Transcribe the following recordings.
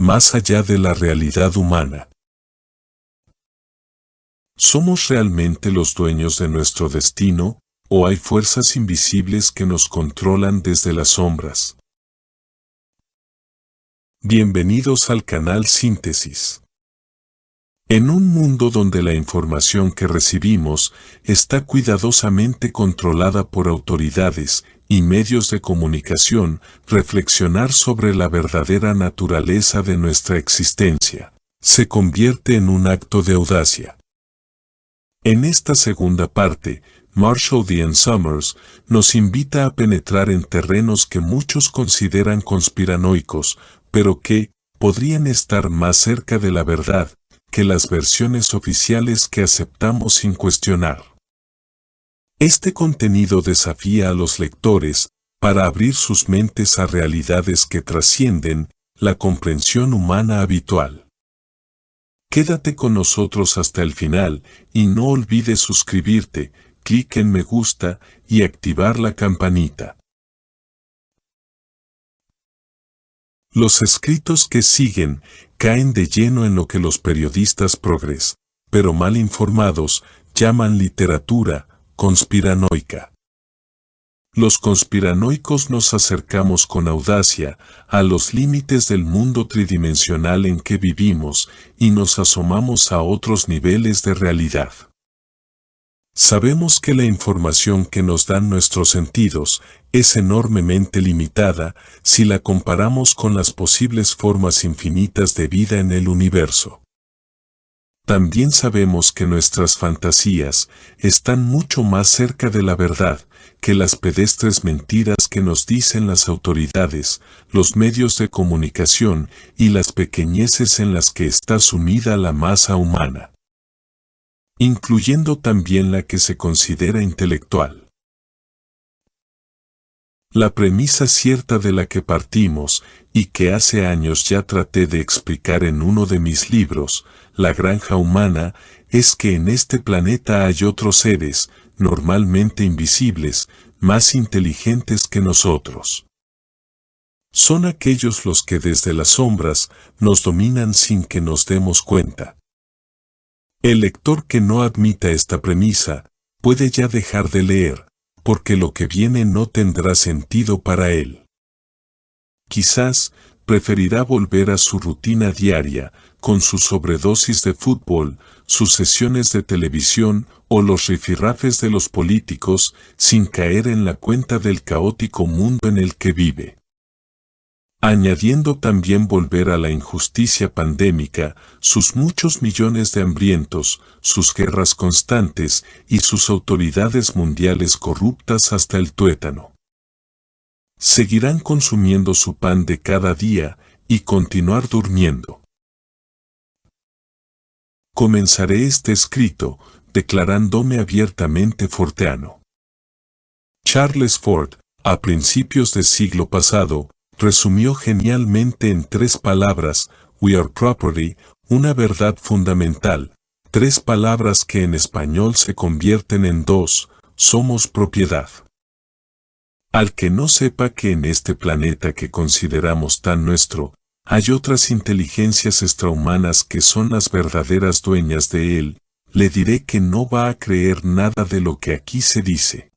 más allá de la realidad humana. ¿Somos realmente los dueños de nuestro destino, o hay fuerzas invisibles que nos controlan desde las sombras? Bienvenidos al canal Síntesis. En un mundo donde la información que recibimos está cuidadosamente controlada por autoridades y medios de comunicación, reflexionar sobre la verdadera naturaleza de nuestra existencia se convierte en un acto de audacia. En esta segunda parte, Marshall D. Summers nos invita a penetrar en terrenos que muchos consideran conspiranoicos, pero que podrían estar más cerca de la verdad que las versiones oficiales que aceptamos sin cuestionar. Este contenido desafía a los lectores para abrir sus mentes a realidades que trascienden la comprensión humana habitual. Quédate con nosotros hasta el final y no olvides suscribirte, clic en me gusta y activar la campanita. Los escritos que siguen caen de lleno en lo que los periodistas progres, pero mal informados, llaman literatura conspiranoica. Los conspiranoicos nos acercamos con audacia a los límites del mundo tridimensional en que vivimos y nos asomamos a otros niveles de realidad. Sabemos que la información que nos dan nuestros sentidos es enormemente limitada si la comparamos con las posibles formas infinitas de vida en el universo. También sabemos que nuestras fantasías están mucho más cerca de la verdad que las pedestres mentiras que nos dicen las autoridades, los medios de comunicación y las pequeñeces en las que está sumida la masa humana, incluyendo también la que se considera intelectual. La premisa cierta de la que partimos, y que hace años ya traté de explicar en uno de mis libros, La granja humana, es que en este planeta hay otros seres, normalmente invisibles, más inteligentes que nosotros. Son aquellos los que desde las sombras nos dominan sin que nos demos cuenta. El lector que no admita esta premisa, puede ya dejar de leer, porque lo que viene no tendrá sentido para él. Quizás, preferirá volver a su rutina diaria, con su sobredosis de fútbol, sus sesiones de televisión o los rifirrafes de los políticos, sin caer en la cuenta del caótico mundo en el que vive. Añadiendo también volver a la injusticia pandémica, sus muchos millones de hambrientos, sus guerras constantes y sus autoridades mundiales corruptas hasta el tuétano. Seguirán consumiendo su pan de cada día y continuar durmiendo. Comenzaré este escrito declarándome abiertamente forteano. Charles Ford, a principios del siglo pasado, resumió genialmente en 3 palabras, "We are property", una verdad fundamental, 3 palabras que en español se convierten en 2, somos propiedad. Al que no sepa que en este planeta que consideramos tan nuestro, hay otras inteligencias extrahumanas que son las verdaderas dueñas de él, le diré que no va a creer nada de lo que aquí se dice.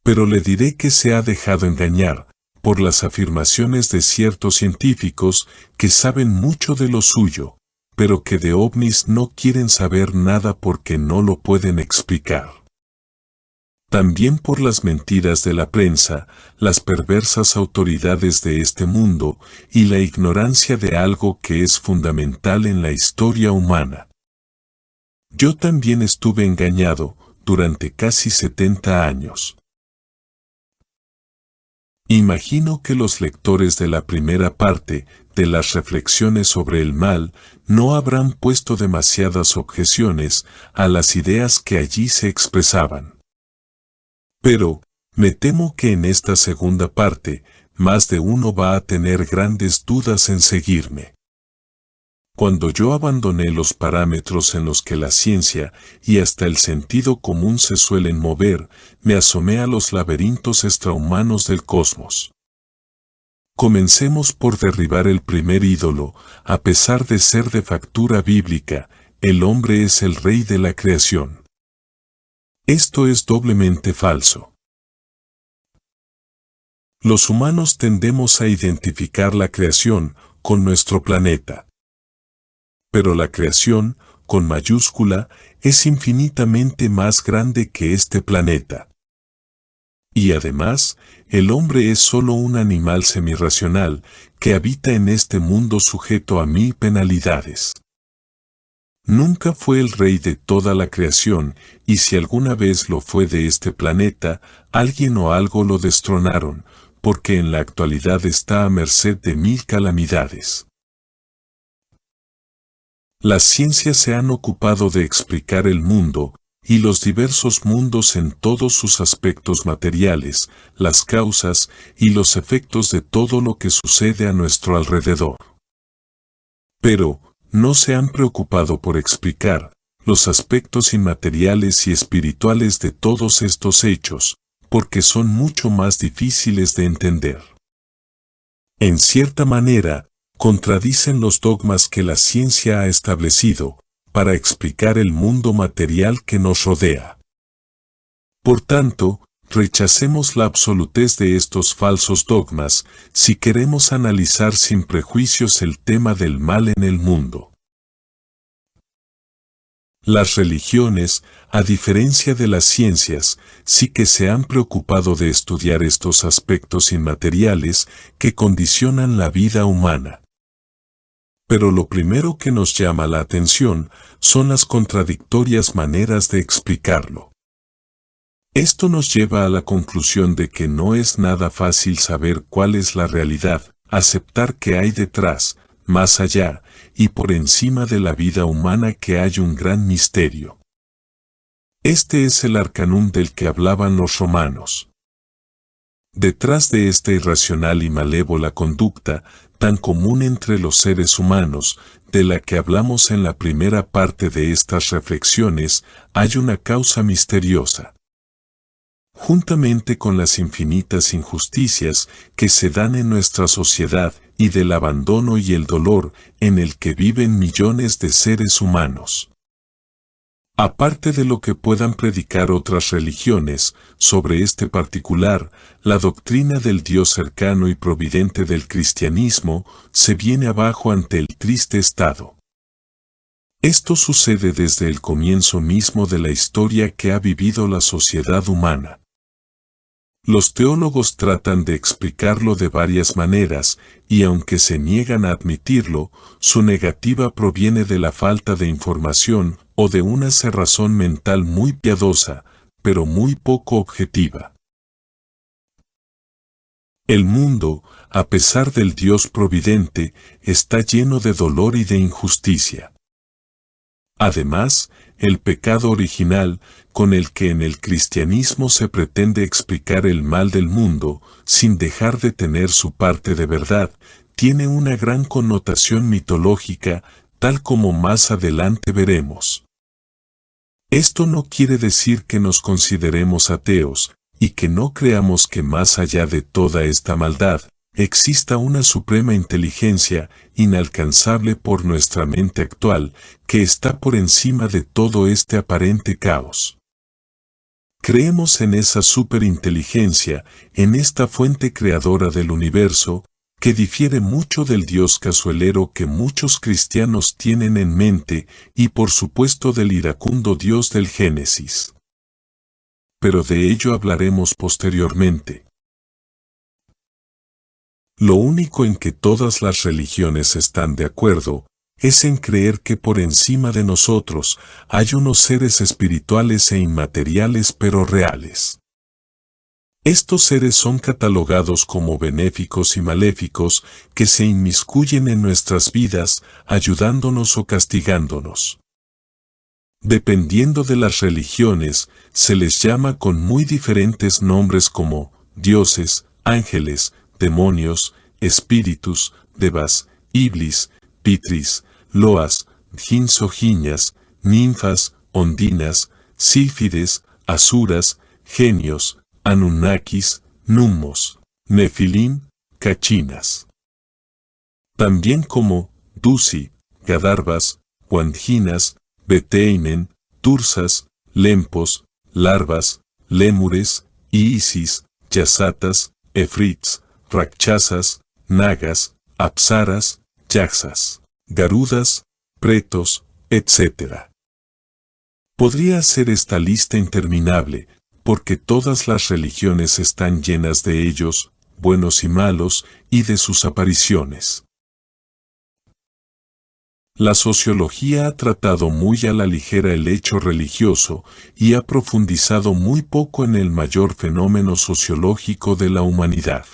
Pero le diré que se ha dejado engañar por las afirmaciones de ciertos científicos que saben mucho de lo suyo, pero que de ovnis no quieren saber nada porque no lo pueden explicar. También por las mentiras de la prensa, las perversas autoridades de este mundo y la ignorancia de algo que es fundamental en la historia humana. Yo también estuve engañado durante casi 70 años. Imagino que los lectores de la primera parte de las reflexiones sobre el mal no habrán puesto demasiadas objeciones a las ideas que allí se expresaban. Pero, me temo que en esta segunda parte, más de uno va a tener grandes dudas en seguirme. Cuando yo abandoné los parámetros en los que la ciencia y hasta el sentido común se suelen mover, me asomé a los laberintos extrahumanos del cosmos. Comencemos por derribar el primer ídolo. A pesar de ser de factura bíblica, el hombre es el rey de la creación. Esto es doblemente falso. Los humanos tendemos a identificar la creación con nuestro planeta. Pero la creación, con mayúscula, es infinitamente más grande que este planeta. Y además, el hombre es solo un animal semirracional que habita en este mundo sujeto a 1000 penalidades. Nunca fue el rey de toda la creación, y si alguna vez lo fue de este planeta, alguien o algo lo destronaron, porque en la actualidad está a merced de 1000 calamidades. Las ciencias se han ocupado de explicar el mundo, y los diversos mundos en todos sus aspectos materiales, las causas y los efectos de todo lo que sucede a nuestro alrededor. Pero, no se han preocupado por explicar los aspectos inmateriales y espirituales de todos estos hechos, porque son mucho más difíciles de entender. En cierta manera, contradicen los dogmas que la ciencia ha establecido para explicar el mundo material que nos rodea. Por tanto, rechacemos la absolutez de estos falsos dogmas si queremos analizar sin prejuicios el tema del mal en el mundo. Las religiones, a diferencia de las ciencias, sí que se han preocupado de estudiar estos aspectos inmateriales que condicionan la vida humana. Pero lo primero que nos llama la atención son las contradictorias maneras de explicarlo. Esto nos lleva a la conclusión de que no es nada fácil saber cuál es la realidad, aceptar que hay detrás, más allá, y por encima de la vida humana que hay un gran misterio. Este es el arcanum del que hablaban los romanos. Detrás de esta irracional y malévola conducta, tan común entre los seres humanos, de la que hablamos en la primera parte de estas reflexiones, hay una causa misteriosa. Juntamente con las infinitas injusticias que se dan en nuestra sociedad y del abandono y el dolor en el que viven millones de seres humanos. Aparte de lo que puedan predicar otras religiones sobre este particular, la doctrina del Dios cercano y providente del cristianismo se viene abajo ante el triste estado. Esto sucede desde el comienzo mismo de la historia que ha vivido la sociedad humana. Los teólogos tratan de explicarlo de varias maneras, y aunque se niegan a admitirlo, su negativa proviene de la falta de información o de una cerrazón mental muy piadosa, pero muy poco objetiva. El mundo, a pesar del Dios providente, está lleno de dolor y de injusticia. Además, el pecado original, con el que en el cristianismo se pretende explicar el mal del mundo, sin dejar de tener su parte de verdad, tiene una gran connotación mitológica, tal como más adelante veremos. Esto no quiere decir que nos consideremos ateos, y que no creamos que más allá de toda esta maldad, exista una suprema inteligencia, inalcanzable por nuestra mente actual, que está por encima de todo este aparente caos. Creemos en esa superinteligencia, en esta fuente creadora del universo, que difiere mucho del Dios casualero que muchos cristianos tienen en mente y por supuesto del iracundo Dios del Génesis. Pero de ello hablaremos posteriormente. Lo único en que todas las religiones están de acuerdo es en creer que por encima de nosotros hay unos seres espirituales e inmateriales pero reales. Estos seres son catalogados como benéficos y maléficos que se inmiscuyen en nuestras vidas, ayudándonos o castigándonos. Dependiendo de las religiones, se les llama con muy diferentes nombres como dioses, ángeles, demonios, espíritus, devas, iblis, pitris, loas, djinns o jiñas, ninfas, ondinas, sílfides, asuras, genios, anunnakis, numos, nefilim, cachinas. También como Dusi, Gadarbas, Guanginas, Beteinen, Tursas, Lempos, Larvas, Lémures, Isis, Yasatas, Efrits, Rakshasas, Nagas, Apsaras, Yaksas, Garudas, Pretos, etc. Podría ser esta lista interminable, porque todas las religiones están llenas de ellos, buenos y malos, y de sus apariciones. La sociología ha tratado muy a la ligera el hecho religioso y ha profundizado muy poco en el mayor fenómeno sociológico de la humanidad.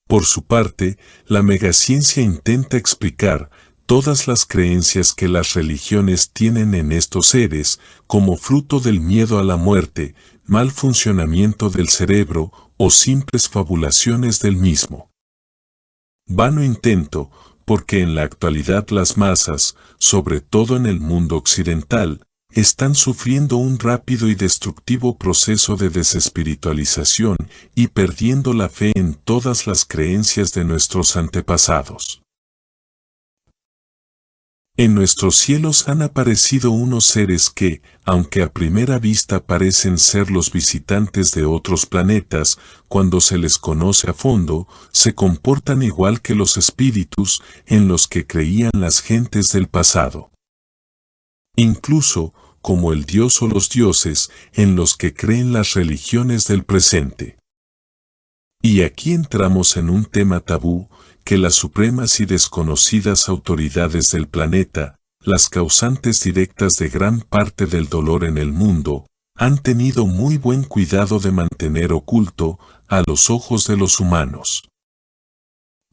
Por su parte, la megaciencia intenta explicar todas las creencias que las religiones tienen en estos seres, como fruto del miedo a la muerte, mal funcionamiento del cerebro o simples fabulaciones del mismo. Vano intento, porque en la actualidad las masas, sobre todo en el mundo occidental, están sufriendo un rápido y destructivo proceso de desespiritualización y perdiendo la fe en todas las creencias de nuestros antepasados. En nuestros cielos han aparecido unos seres que, aunque a primera vista parecen ser los visitantes de otros planetas, cuando se les conoce a fondo, se comportan igual que los espíritus en los que creían las gentes del pasado. Incluso, como el dios o los dioses en los que creen las religiones del presente. Y aquí entramos en un tema tabú, que las supremas y desconocidas autoridades del planeta, las causantes directas de gran parte del dolor en el mundo, han tenido muy buen cuidado de mantener oculto a los ojos de los humanos.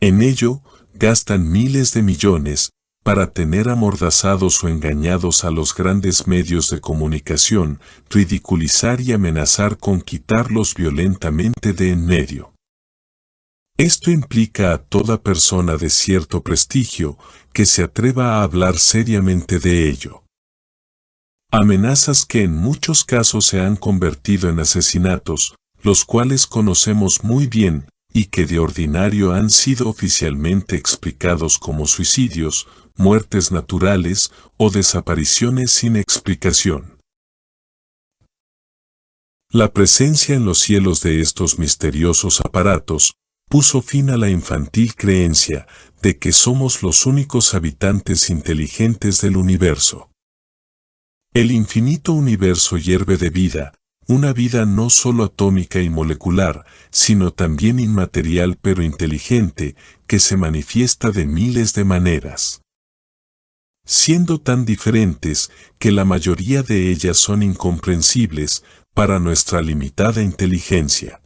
En ello, gastan miles de millones para tener amordazados o engañados a los grandes medios de comunicación, ridiculizar y amenazar con quitarlos violentamente de en medio. Esto implica a toda persona de cierto prestigio que se atreva a hablar seriamente de ello. Amenazas que en muchos casos se han convertido en asesinatos, los cuales conocemos muy bien y que de ordinario han sido oficialmente explicados como suicidios, muertes naturales o desapariciones sin explicación. La presencia en los cielos de estos misteriosos aparatos puso fin a la infantil creencia de que somos los únicos habitantes inteligentes del universo. El infinito universo hierve de vida, una vida no solo atómica y molecular, sino también inmaterial pero inteligente, que se manifiesta de miles de maneras. Siendo tan diferentes que la mayoría de ellas son incomprensibles para nuestra limitada inteligencia.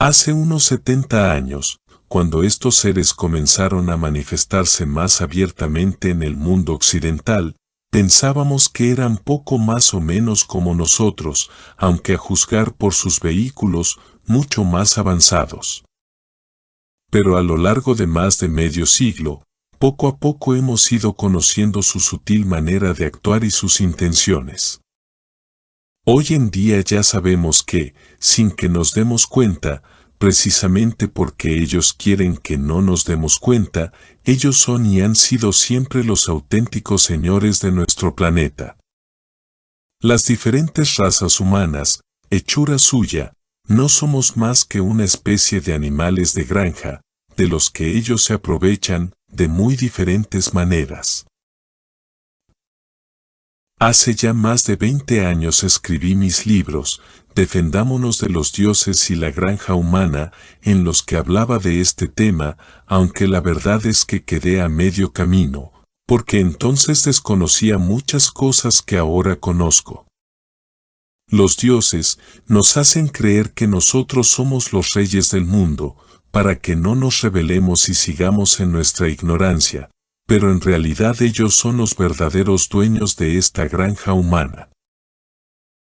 Hace unos 70 años, cuando estos seres comenzaron a manifestarse más abiertamente en el mundo occidental, pensábamos que eran poco más o menos como nosotros, aunque a juzgar por sus vehículos, mucho más avanzados. Pero a lo largo de más de medio siglo, poco a poco hemos ido conociendo su sutil manera de actuar y sus intenciones. Hoy en día ya sabemos que, sin que nos demos cuenta, precisamente porque ellos quieren que no nos demos cuenta, ellos son y han sido siempre los auténticos señores de nuestro planeta. Las diferentes razas humanas, hechura suya, no somos más que una especie de animales de granja, de los que ellos se aprovechan de muy diferentes maneras. Hace ya más de 20 años escribí mis libros, Defendámonos de los dioses y la granja humana, en los que hablaba de este tema, aunque la verdad es que quedé a medio camino, porque entonces desconocía muchas cosas que ahora conozco. Los dioses nos hacen creer que nosotros somos los reyes del mundo, para que no nos rebelemos y sigamos en nuestra ignorancia, pero en realidad ellos son los verdaderos dueños de esta granja humana.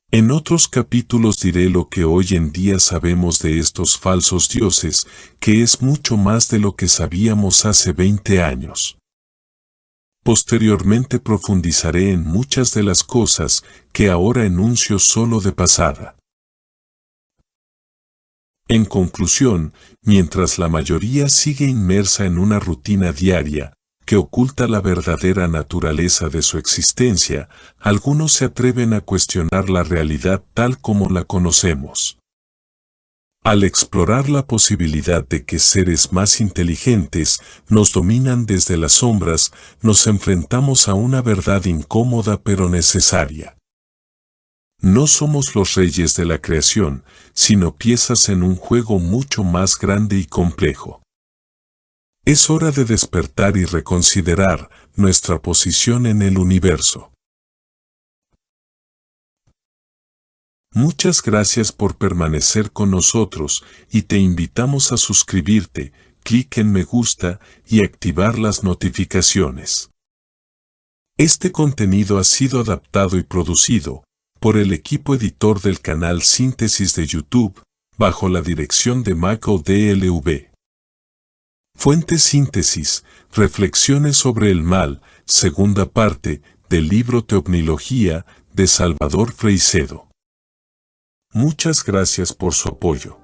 En otros capítulos diré lo que hoy en día sabemos de estos falsos dioses, que es mucho más de lo que sabíamos hace 20 años. Posteriormente profundizaré en muchas de las cosas que ahora enuncio solo de pasada. En conclusión, mientras la mayoría sigue inmersa en una rutina diaria, que oculta la verdadera naturaleza de su existencia, algunos se atreven a cuestionar la realidad tal como la conocemos. Al explorar la posibilidad de que seres más inteligentes nos dominan desde las sombras, nos enfrentamos a una verdad incómoda pero necesaria. No somos los reyes de la creación, sino piezas en un juego mucho más grande y complejo. Es hora de despertar y reconsiderar nuestra posición en el universo. Muchas gracias por permanecer con nosotros y te invitamos a suscribirte, clic en me gusta y activar las notificaciones. Este contenido ha sido adaptado y producido por el equipo editor del canal Síntesis de YouTube, bajo la dirección de Michael DLV. Fuente Síntesis, Reflexiones sobre el mal, segunda parte del libro Teomnología de Salvador Freixedo. Muchas gracias por su apoyo.